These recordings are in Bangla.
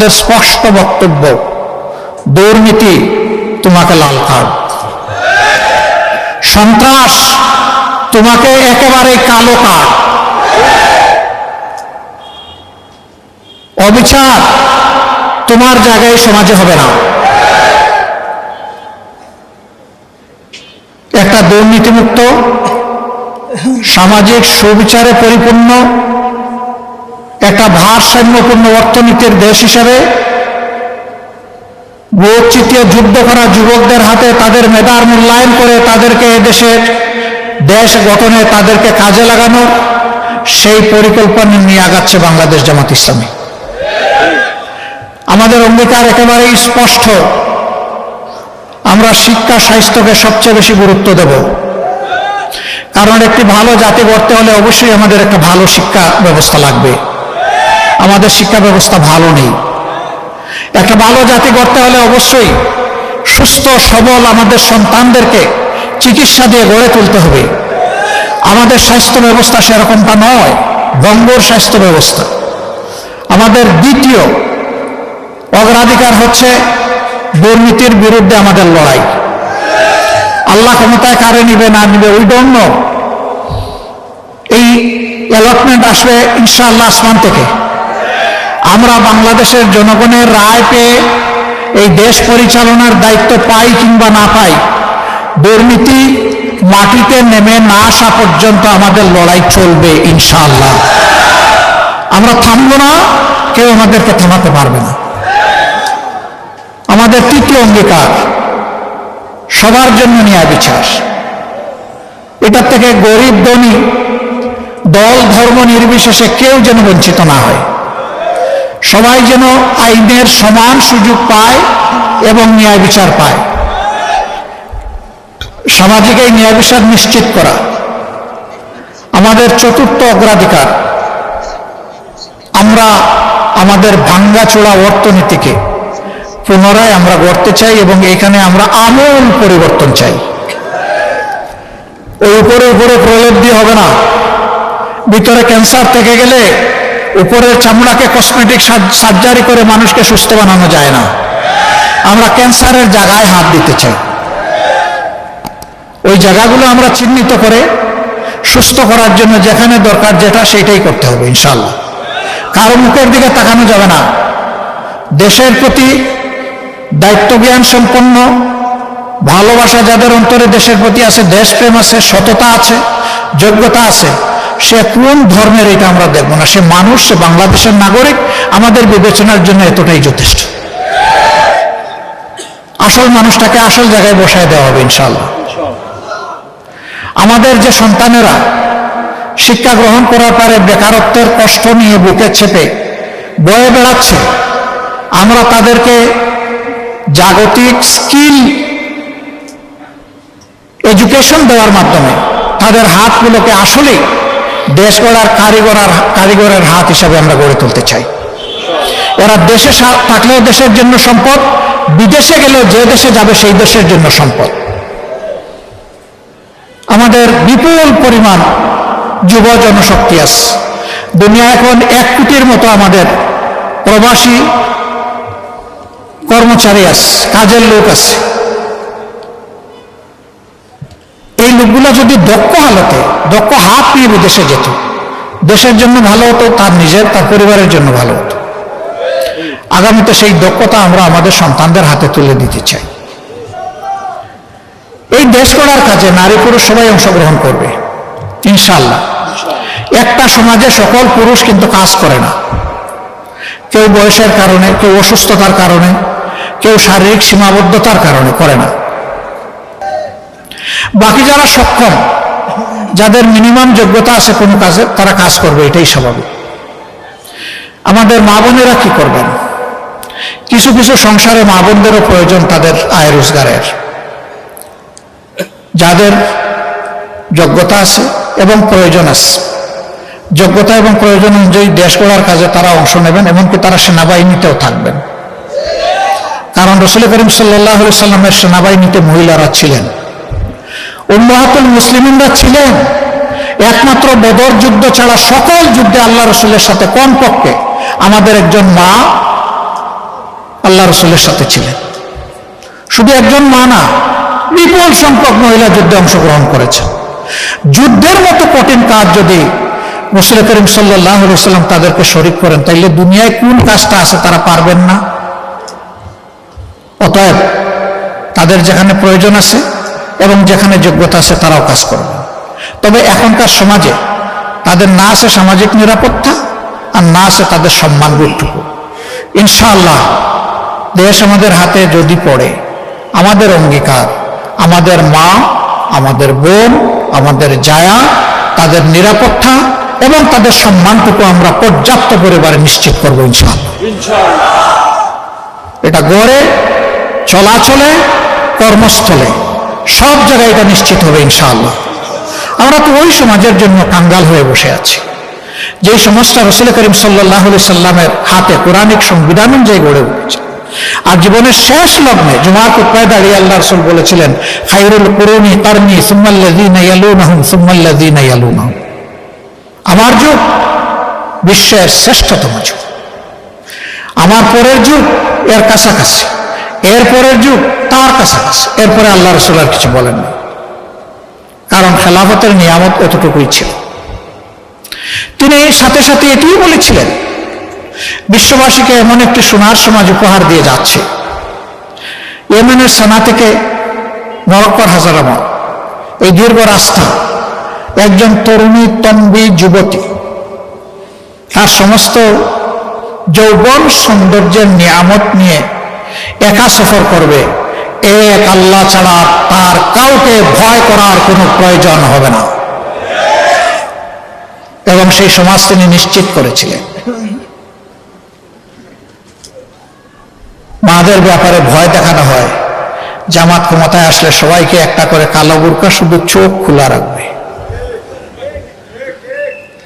রাসূলের স্পষ্ট বক্তব্য, দুর্নীতি তোমাকে লাল কার্ড, সন্ত্রাস তোমাকে একেবারে কালো কার্ড, অবিচার তোমার জায়গায় সমাজে হবে না। একটা দুর্নীতিমুক্ত, সামাজিক সুবিচারে পরিপূর্ণ, একটা ভারসাম্যপূর্ণ অর্থনীতির দেশ হিসেবে বুক চিতিয়ে যুদ্ধ করা যুবকদের হাতে তাদের মেধার মূল্যায়ন করে তাদেরকে এদেশের দেশ গঠনে তাদেরকে কাজে লাগানো, সেই পরিকল্পনা নিয়ে আগাচ্ছে বাংলাদেশ জামাত ইসলামী। আমাদের অঙ্গীকার একেবারেই স্পষ্ট, আমরা শিক্ষা স্বাস্থ্যকে সবচেয়ে বেশি গুরুত্ব দেব। কারণ একটি ভালো জাতি গড়তে হলে অবশ্যই আমাদের একটা ভালো শিক্ষা ব্যবস্থা লাগবে। আমাদের শিক্ষা ব্যবস্থা ভালো নেই। একটা ভালো জাতি গড়তে হলে অবশ্যই সুস্থ সবল আমাদের সন্তানদেরকে চিকিৎসা দিয়ে গড়ে তুলতে হবে। আমাদের স্বাস্থ্য ব্যবস্থা সেরকমটা নয়, ভঙ্গুর স্বাস্থ্য ব্যবস্থা। আমাদের দ্বিতীয় অগ্রাধিকার হচ্ছে দুর্নীতির বিরুদ্ধে আমাদের লড়াই। আল্লাহ ক্ষমতায় কারে নিবে না নিবে উই ডোন্ট নো। এই অ্যালটমেন্ট আসবে ইনশাআল্লাহ আসমান থেকে। আমরা বাংলাদেশের জনগণের রায় পেয়ে এই দেশ পরিচালনার দায়িত্ব পাই কিংবা না পাই, দুর্নীতি মাটিতে নেমে না আসা পর্যন্ত আমাদের লড়াই চলবে ইনশাআল্লাহ। আমরা থামবো না, কেউ আমাদেরকে থামাতে পারবে না। আমাদের তৃতীয় অঙ্গীকার, সবার জন্য ন্যায় বিচার। এটার থেকে গরিব ধনী দল ধর্ম নির্বিশেষে কেউ যেন বঞ্চিত না হয়। সবাই যেন আইনের সমান সুযোগ পায় এবং ন্যায় বিচার পায়। সামাজিক এই ন্যায় বিচার নিশ্চিত করা আমাদের চতুর্থ অগ্রাধিকার। আমরা আমাদের ভাঙ্গাচোরা অর্থনীতিকে পুনরায় আমরা গড়তে চাই এবং এখানে আমরা আমূল পরিবর্তন চাই। ওই উপরে উপরে প্রলেপ দিয়ে হবে না। ভিতরে ক্যান্সার থেকে গেলে উপরের চামড়াকে কসমেটিক সার্জারি করে মানুষকে সুস্থ বানানো যায় না। আমরা ক্যান্সারের জায়গায় হাত দিতে চাই। ওই জায়গাগুলো আমরা চিহ্নিত করে সুস্থ করার জন্য যেখানে দরকার যেটা সেটাই করতে হবে ইনশাআল্লাহ। কারো মুখের দিকে তাকানো যাবে না। দেশের প্রতি দায়িত্বজ্ঞান সম্পন্ন, ভালোবাসা যাদের অন্তরে দেশের প্রতি আছে, দেশপ্রেম আছে, সততা আছে, যোগ্যতা আছে, সে কোন ধর্মের এটা আমরা দেখব না। সে মানুষ, সে বাংলাদেশের নাগরিক, আমাদের বিবেচনার জন্য এতটাই যথেষ্ট। আসল মানুষটাকে আসল জায়গায় বসায় দেওয়া হবে ইনশাআল্লাহ। আমাদের যে সন্তানেরা শিক্ষা গ্রহণ করার পরে বেকারত্বের কষ্ট নিয়ে বুকে চেপে বয়ে বেড়াচ্ছে, আমরা তাদেরকে জাগতিক স্কিল এডুকেশন দেওয়ার মাধ্যমে তাদের হাতগুলোকে আসলে দেশ গড়ার কারিগরের হাত হিসাবে আমরা গড়ে তুলতে চাই। এরা দেশে থাকলেও দেশের জন্য সম্পদ, বিদেশে গেলেও যে দেশে যাবে সেই দেশের জন্য সম্পদ। আমাদের বিপুল পরিমাণ যুব জনশক্তি আছে। দুনিয়া এখন 1 কোটির মতো আমাদের প্রবাসী কর্মচারী আছে, কাজের লোক আছে। এই লোকগুলো যদি দক্ষ হালতে, দক্ষ হাত নিয়ে বিদেশে যেত, দেশের জন্য ভালো হতো, তার নিজের তার পরিবারের জন্য ভালো হতো। আগামীতে সেই দক্ষতা আমরা আমাদের সন্তানদের হাতে তুলে দিতে চাই। এই দেশ গড়ার কাজে নারী পুরুষ সবাই অংশগ্রহণ করবে ইনশাআল্লাহ। একটা সমাজে সকল পুরুষ কিন্তু কাজ করে না। কেউ বয়সের কারণে, কেউ অসুস্থতার কারণে, কেউ শারীরিক সীমাবদ্ধতার কারণে করে না। বাকি যারা সক্ষম, যাদের মিনিমাম যোগ্যতা আছে কোনো কাজে, তারা কাজ করবে, এটাই স্বাভাবিক। আমাদের মা বোনেরা কি করবেন? কিছু কিছু সংসারে মা বোনদেরও প্রয়োজন তাদের আয় রোজগারের। যাদের যোগ্যতা আছে এবং প্রয়োজন আছে, যোগ্যতা এবং প্রয়োজন অনুযায়ী দেশ গড়ার কাজে তারা অংশ নেবেন, এমনকি তারা সেনাবাহিনীতেও থাকবেন। কারণ রাসূল করিম সাল্লাল্লাহু আলাইহি সাল্লামের সেনাবাহিনীতে মহিলারা ছিলেন, উম্মাহাতুল মুসলিমিনরা ছিলেন। একমাত্র বদর যুদ্ধ ছাড়া সকল যুদ্ধে আল্লাহ রাসূলের সাথে কমপক্ষে আমাদের একজন মা আল্লাহ রাসূলের সাথে ছিলেন। শুধু একজন মা না, বিপুল সংখ্যক মহিলা যুদ্ধে অংশগ্রহণ করেছে। যুদ্ধের মতো কঠিন কাজ যদি রাসূল করিম সাল্লাল্লাহু আলাইহি ওয়াসাল্লাম তাদেরকে শরীক করেন, তাইলে দুনিয়ায় কোন কাজটা আছে তারা পারবেন না? অতএব তাদের যেখানে প্রয়োজন আছে এবং যেখানে যোগ্যতা আছে তারাও কাজ করবে। তবে এখনকার সমাজে তাদের না আছে সামাজিক নিরাপত্তা, আর না আছে তাদের সম্মানবোধটুকু। ইনশাআল্লাহ দেশ আমাদের হাতে যদি পড়ে, আমাদের অঙ্গীকার, আমাদের মা, আমাদের বোন, আমাদের জায়া, তাদের নিরাপত্তা এবং তাদের সম্মানটুকু আমরা পর্যাপ্ত পরিবারে নিশ্চিত করবো ইনশাআল্লাহ। এটা গড়ে, চলাচলে, কর্মস্থলে, সব জায়গায় এটা নিশ্চিত হবে ইনশাআল্লাহ। আমরা তো ওই সমাজের জন্য কাঙ্গাল হয়ে বসে আছি যে সমাজটা রাসূল করিম সাল্লাল্লাহু আলাইহি সাল্লামের হাতে কোরআনিক সংবিধান অনুযায়ী গড়ে উঠেছে। আর জীবনের শেষ লগ্নে জুমার খুতবায় দাঁড়িয়ে আল্লাহ রাসূল বলেছিলেন, খায়রুল কুরুনি কারনি সুম্মাল্লাযীনা ইয়ালুনাহুম সুম্মাল্লাযীনা ইয়ালুনাহুম। আমার যুগ বিশ্বের শ্রেষ্ঠতম যুগ, আমার পরের যুগ এর কাছাকাছি, এর পরের যুগ তার কাছাকাছি, এরপরে আল্লাহ রাসূল আর কিছু বলেন না, কারণ খেলাফতের নিয়ামত এতটুকুই ছিল। তিনি এর সাথে সাথে এটিও বলেছিলেন, বিশ্ববাসীকে এমন একটি সোনার সমাজ উপহার দিয়ে যাচ্ছে। ইয়েমেনের সানা থেকে মরক্কোর হাজারাবাদ, এই দীর্ঘ রাস্তা, একজন তরুণী তন্বী যুবতী তার সমস্ত যৌবন সৌন্দর্যের নিয়ামত নিয়ে একা সফর করবে। এক আল্লাহ ছাড়া তার কাউকে ভয় করার কোনো প্রয়োজন হবে না, এবং সেই সমাজ তিনি নিশ্চিত করেছিলেন। মাদের ব্যাপারে ভয় দেখানো হয়, জামাত ক্ষমতায় আসলে সবাইকে একটা করে কালো বুরকা, শুধু চোখ খোলা রাখবে।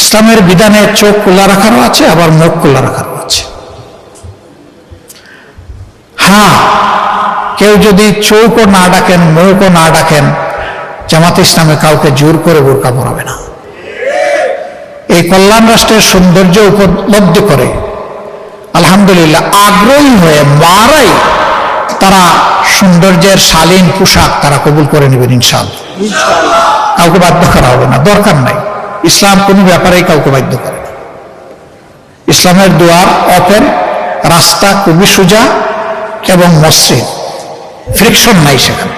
ইসলামের বিধানে চোখ খোলা রাখারও আছে, আবার মুখ খোলা রাখারও আছে। হ্যাঁ, কেউ যদি চোখও না ডাকেন, মুখও না ডাকেন, জামাতে ইসলামে কাউকে জোর করে বোরকা পরাবে না। এই কল্যাণ রাষ্ট্রের সৌন্দর্য উপলব্ধি করে আলহামদুলিল্লাহ আগ্রহী হয়ে মারাই তারা সৌন্দর্যের শালীন পোশাক তারা কবুল করে নেবেন ইনশাআল্লাহ। কাউকে বাধ্য করা হবে না, দরকার নাই। ইসলাম কোনো ব্যাপারেই কাউকে বাধ্য করে না। ইসলামের দুয়ার ওপেন, রাস্তা খুবই সোজা এবং মসৃণ, ফ্রিকশন নাই সেখানে।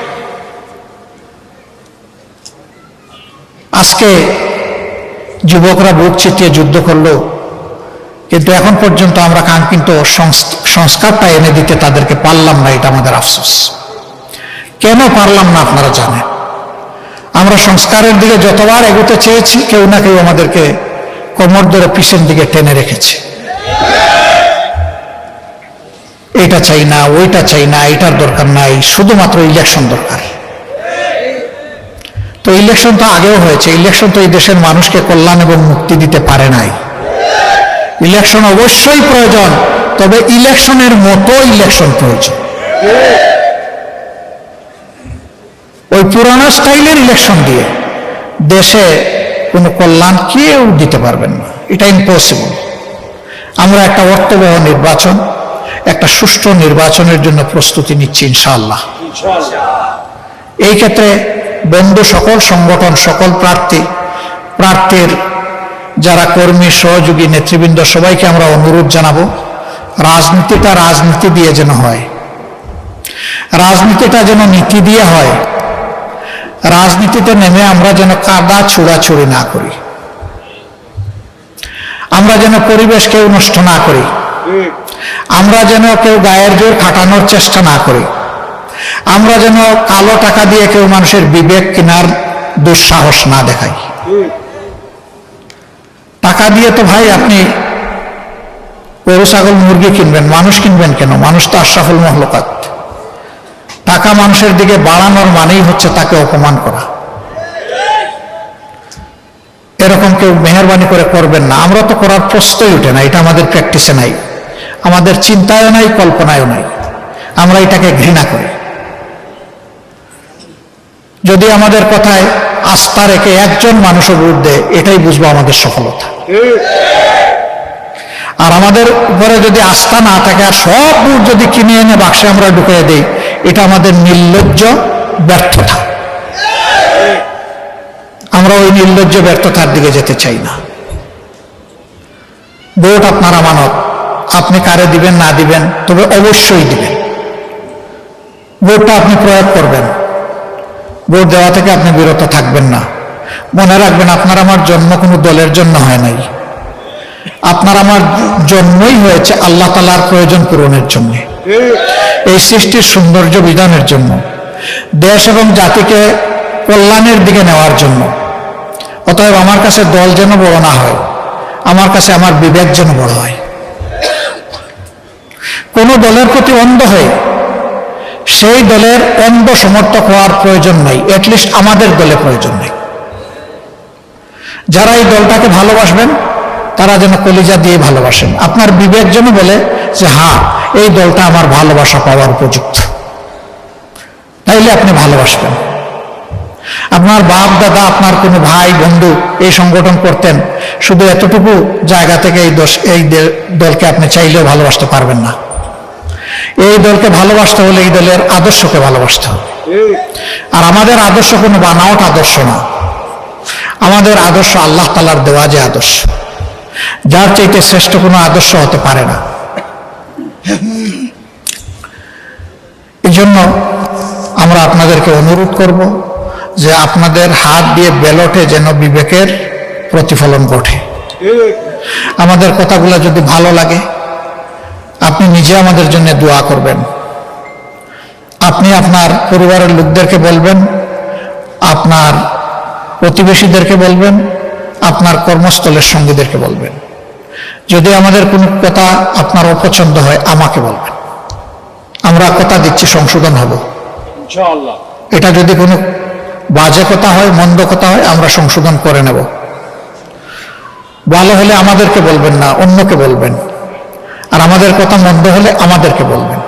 আজকে যুবকরা বুক চিতিয়ে যুদ্ধ করলো, কিন্তু এখন পর্যন্ত আমরা কাঙ্ক্ষিত সংস্কারটা এনে দিতে তাদেরকে পারলাম না। এটা আমাদের আফসোস। কেন পারলাম না আপনারা জানেন। আমরা সংস্কারের দিকে যতবার এগোতে চেয়েছি, কেউ না কেউ আমাদেরকে কোমর ধরে পিছন দিকে টেনে রেখেছে। এটা চাই না, ওইটা চাই না, এটার দরকার নাই, শুধুমাত্র ইলেকশন দরকার। তো ইলেকশন তো আগেও হয়েছে, ইলেকশন তো এই দেশের মানুষকে কল্যাণ এবং মুক্তি দিতে পারে নাই। ইলেকশন অবশ্যই প্রয়োজন, তবে ইলেকশনের মতো ইলেকশন প্রয়োজন। ওই পুরানো স্টাইলের ইলেকশন দিয়ে দেশে কোনো কল্যাণ কেউ দিতে পারবেন না, এটা ইম্পসিবল। আমরা একটা অর্থবহ নির্বাচন, একটা সুষ্ঠু নির্বাচনের জন্য প্রস্তুতি নিচ্ছি ইনশাআল্লাহ। এই ক্ষেত্রে বন্ধু সকল সংগঠন, সকল প্রার্থীর যারা কর্মী, সহযোগী, নেতৃবৃন্দ, সবাইকে আমরা অনুরোধ জানাবো, রাজনীতিটা রাজনীতি দিয়ে যেন হয়, রাজনীতিটা যেন নীতি দিয়ে হয়। রাজনীতিতে নেমে আমরা যেন কাদা ছোড়াছুড়ি না করি, আমরা যেন পরিবেশকেও নষ্ট না করি, আমরা যেন কেউ গায়ের জোর খাটানোর চেষ্টা না করি, আমরা যেন কালো টাকা দিয়ে কেউ মানুষের বিবেক কেনার দুঃসাহস না দেখাই। টাকা দিয়ে তো ভাই আপনি গরু, ছাগল, মুরগি কিনবেন, মানুষ কিনবেন কেন? মানুষ তো আশরাফুল মাখলুকাত। টাকা মানুষের দিকে বাড়ানোর মানেই হচ্ছে তাকে অপমান করা। এরকম কেউ মেহেরবানি করে করবেন না। আমরা তো করার প্রশ্নই উঠে না, এটা আমাদের প্র্যাকটিসে নাই, আমাদের চিন্তায়ও নাই, কল্পনায়ও নাই। আমরা এটাকে ঘৃণা করি। যদি আমাদের কথায় আস্থা রেখে একজন মানুষের বিরুদ্ধে, এটাই বুঝবো আমাদের সফলতা। আর আমাদের উপরে যদি আস্থা না থাকে আর সব ভোট যদি কিনে এনে বাক্সে আমরা ঢুকিয়ে দিই, এটা আমাদের নির্লজ্জ ব্যর্থতা। আমরা ওই নির্লজ্জ ব্যর্থতার দিকে যেতে চাই না। ভোট আপনার আমানত, আপনি কারে দিবেন না দিবেন, তবে অবশ্যই দিবেন। ভোটটা আপনি প্রয়োগ করবেন, ভোট দেওয়া থেকে আপনি বিরত থাকবেন না। মনে রাখবেন, আপনার আমার জন্ম কোনো দলের জন্য হয় নাই, আপনার আমার জন্মই হয়েছে আল্লাহ তাআলার প্রয়োজন পূরণের জন্য, এই সৃষ্টির সৌন্দর্য বিধানের জন্য, দেশ এবং জাতিকে কল্যাণের দিকে নেওয়ার জন্য। অতএব আমার কাছে দল যেন বড় না হয়, আমার কাছে আমার বিবেক যেন বড় হয়। কোন দলের প্রতি অন্ধ হয়ে সেই দলের অন্ধ সমর্থক হওয়ার প্রয়োজন নেই, অ্যাটলিস্ট আমাদের দলে প্রয়োজন নেই। যারা এই দলটাকে ভালোবাসবেন তারা যেন কলিজা দিয়ে ভালোবাসেন, আপনার বিবেক যেন বলে যে হ্যাঁ, এই দলটা আমার ভালোবাসা পাওয়ার উপযুক্ত, তাইলে আপনি ভালোবাসবেন। আপনার বাপ দাদা, আপনার কোনো ভাই বন্ধু এই সংগঠন করতেন, শুধু এতটুকু জায়গা থেকে এই দলকে আপনি চাইলেও ভালোবাসতে পারবেন না। এই দলকে ভালোবাসতে হলে এই দলের আদর্শকে ভালোবাসতে হবে। আর আমাদের আদর্শ কোনো বানাওয়াট আদর্শ না, আমাদের আদর্শ আল্লাহ তাআলার দেওয়া যে আদর্শ, যার চাইতে শ্রেষ্ঠ কোনো আদর্শ হতে পারে না। এই জন্য আমরা আপনাদেরকে অনুরোধ করব যে আপনাদের হাত দিয়ে ব্যালটে যেন বিবেকের প্রতিফলন ঘটে। আমাদের কথাগুলো যদি ভালো লাগে, আপনি নিজে আমাদের জন্য দোয়া করবেন, আপনি আপনার পরিবারের লোকদেরকে বলবেন, আপনার প্রতিবেশীদেরকে বলবেন, আপনার কর্মস্থলের সঙ্গীদেরকে বলবেন। যদি আমাদের কোনো কথা আপনার অপছন্দ হয়, আমাকে বলবেন, আমরা কথা দিচ্ছি সংশোধন হব ইনশাআল্লাহ। এটা যদি কোনো বাজে কথা হয়, মন্দ কথা হয়, আমরা সংশোধন করে নেব। ভালো হলে আমাদেরকে বলবেন না, অন্যকে বলবেন, আর আমাদের কথা মন্দ হলে আমাদেরকে বলবেন।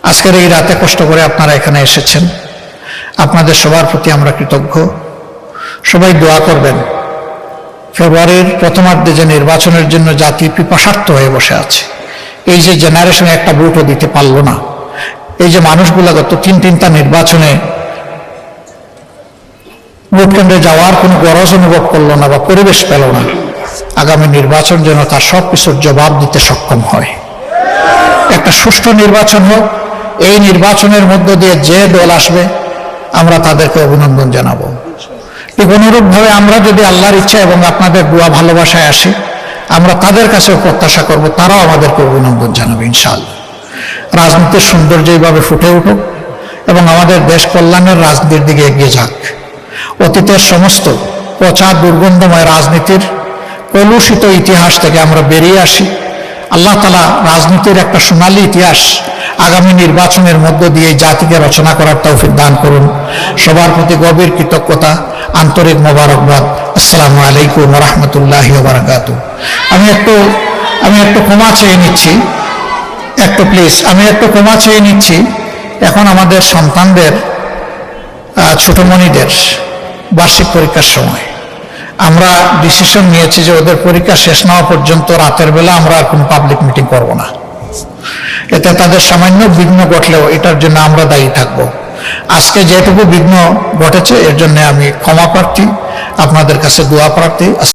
আজকের এই রাতে কষ্ট করে আপনারা এখানে এসেছেন, আপনাদের সবার প্রতি আমরা কৃতজ্ঞ। সবাই দোয়া করবেন। ফেব্রুয়ারির প্রথমার্ধে যে নির্বাচনের জন্য জাতি পিপাসার্থ হয়ে বসে আছে, এই যে জেনারেশনে একটা ভোটও দিতে পারলো না, এই যে মানুষগুলো গত তিনটা নির্বাচনে ভোট কেন্দ্রে যাওয়ার কোনো গরজ অনুভব করলো না বা পরিবেশ পেল না, আগামী নির্বাচন যেন তার সবকিছুর জবাব দিতে সক্ষম হয়। একটা সুষ্ঠু নির্বাচন হোক, এই নির্বাচনের মধ্য দিয়ে যে দল আসবে আমরা তাদেরকে অভিনন্দন জানাবো। ঠিক অনুরূপভাবে আমরা যদি আল্লাহর ইচ্ছা এবং আপনাদের দোয়া ভালোবাসায় আসি, আমরা তাদের কাছেও প্রত্যাশা করব তারাও আমাদেরকে অভিনন্দন জানাবে ইনশাআল্লাহ। রাজনীতির সৌন্দর্য এইভাবে ফুটে উঠুক এবং আমাদের দেশ কল্যাণের রাজনীতির দিকে এগিয়ে যাক। অতীতের সমস্ত পচা দুর্গন্ধময় রাজনীতির কলুষিত ইতিহাস থেকে আমরা বেরিয়ে আসি। আল্লাহ তাআলা রাজনীতির একটা সোনালী ইতিহাস আগামী নির্বাচনের মধ্য দিয়ে জাতিকে রচনা করার তৌফিক দান করুন। সবার প্রতি গভীর কৃতজ্ঞতা, আন্তরিক মোবারকবাদ। আসসালামু আলাইকুম ওয়া রাহমাতুল্লাহি ওয়া বারাকাতুহু। আমি একটু ক্ষমা চেয়ে নিচ্ছি, আমি একটু ক্ষমা চেয়ে নিচ্ছি। এখন আমাদের সন্তানদের, ছোটমণিদের বার্ষিক পরীক্ষার সময় আমরা ডিসিশন নিয়েছি যে ওদের পরীক্ষা শেষ না হওয়া পর্যন্ত রাতের বেলা আমরা আর কোনো পাবলিক মিটিং করব না। এতে তাদের সামান্য বিঘ্ন ঘটলেও এটার জন্য আমরা দায়ী থাকব। আজকে যেটুকু বিঘ্ন ঘটেছে এর জন্য আমি ক্ষমা প্রার্থী, আপনাদের কাছে দোয়া প্রার্থী।